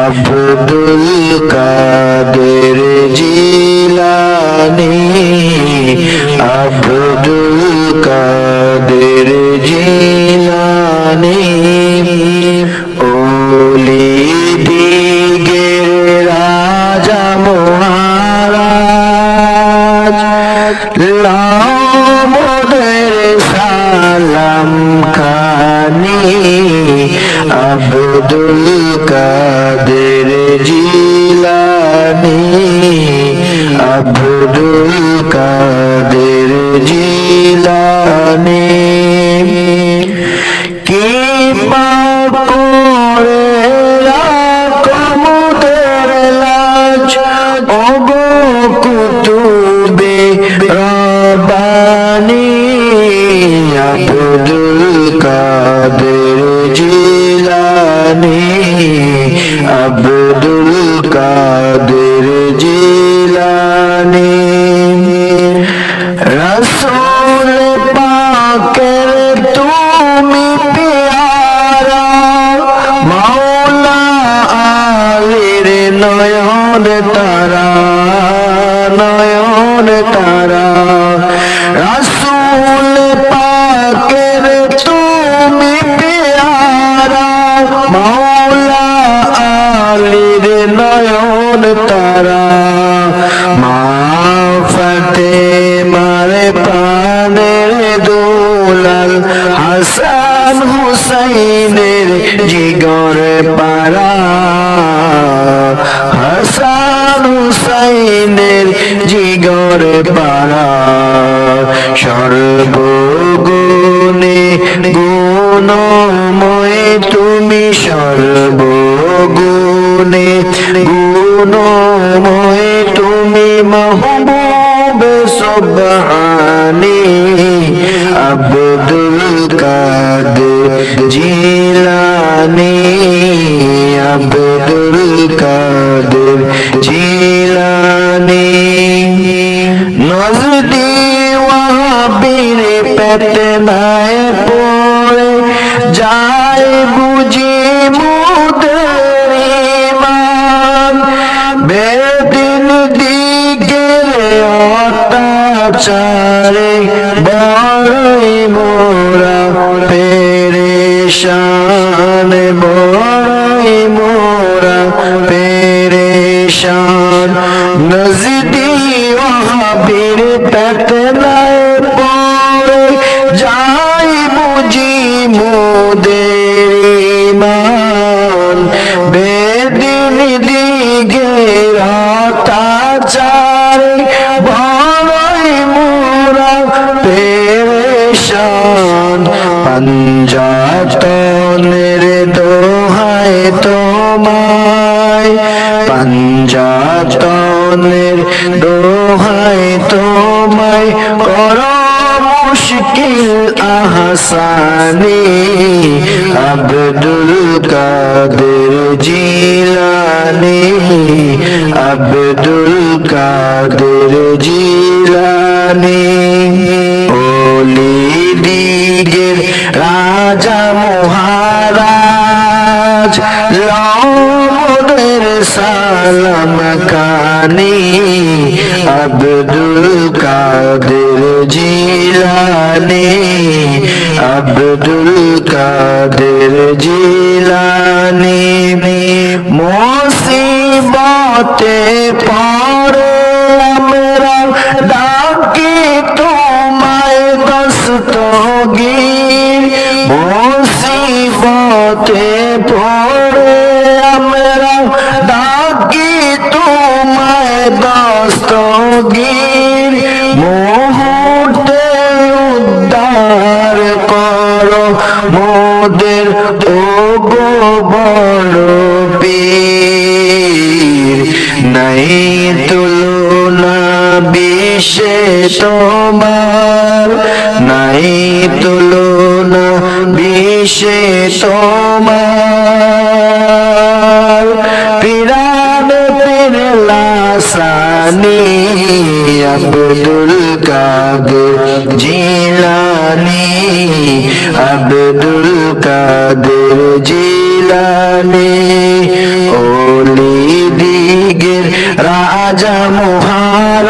আব্দুল কাদের জিলানী আব্দুল কাদের জিলানী ওলি দিগের রাজা মহারাজ লামোদের সালাম খানি আব্দুল কাদের জিলানী আব্দুল কাদের জিলানী কি পাপ করে রাখমুদের লাজ ওগো কুতুবে রব্বানী আব্দুল কাদের জিলানী আব্দুল কাদের জিলানী রাসূল পাকের তুমি প্যারা মাওলা আলীর নয়ন তারা নয়ন তারা রাসূল পাকের তুমি প্যারা মাওলা আলীর নয়ন তারা মা ফাতেমার প্রাণের দুলাল হাসান হুসাইনের জিগর পারা হাসান হুসাইনের জিগর পারা সর্বগুণে গুণময় তুমি সর্বগুণে গুণময় তুমি মাহবুব সুবহানী আব্দুল কাদের জিলানী আব্দুল কাদের জিলানী নজদি ওয়াহাবীর পেতনায় পড়ে যায় বুঝি মুদের ঈমান বেদিন দিগের অত্যাচারে বড়ই মোরা পেরেশান বড়ই মোরা পেরেশান নজদি ওয়াহাবীর পেতনায় পড়ে যাই বুঝি মুদের ঈমান বেদিন দিগের অত্যাচারে বড়ই মোরা পেরেশান পাঞ্জাতনের দোহাই তোমায় পাঞ্জাতনের দোহাই তোমায় করো মুশকিল আহসানী আব্দুল কাদের জিলানী আব্দুল কাদের জিলানী ওলি দিগের রাজা মহারাজ লামোদের সালাম খানি আব্দুল কাদের জিলানী আব্দুল কাদের জিলানী মুসিবতে পড়ে আমরা ডাকি তোমায় দস্তগীর মুসিবতে পড়ে আমরা ডাকি তোমায় দস্তগীর মুহূর্তে উদ্ধার করো মোদের ওগো বড় পীর নাই তুলনা বিশ্বে তোমার নাই তুলনা বিশ্বে তোমার পিরান পিরলাসানি আব্দুল কাদের জিলানী আব্দুল কাদের জিলানী রাজা মহারাজ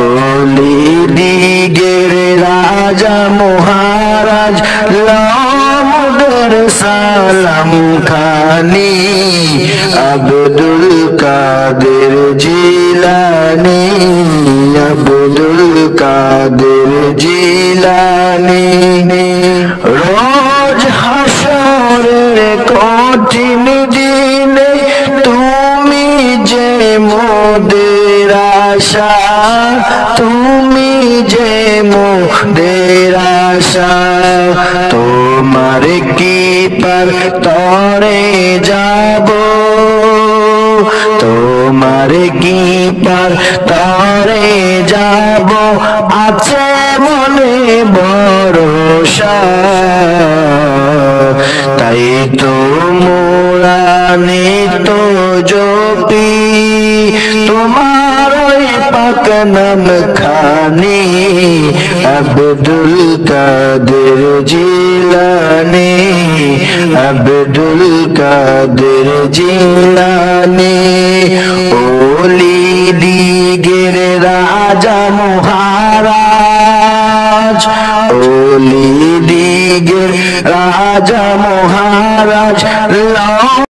ওলি দিগের রাজা মহারাজ লামুদের সালাম খানি আব্দুল কাদের জিলানী আব্দুল কাদের জিলানী রোজ হাসরের কঠিন দিনে তুমি যে মোদের আশা তুমি যে মোদের আশা তোমার কি পার তরে যাব তোমার কি পার তরে যাব আছে মনে ভরসা তাই তো মোরা নিত জপি তোমার ওই পাক নাম খানি আব্দুল কাদের জিলানী আব্দুল কাদের জিলানী ওলি দিগের রাজা মহারাজ ওলি দিগের রাজা মহারাজ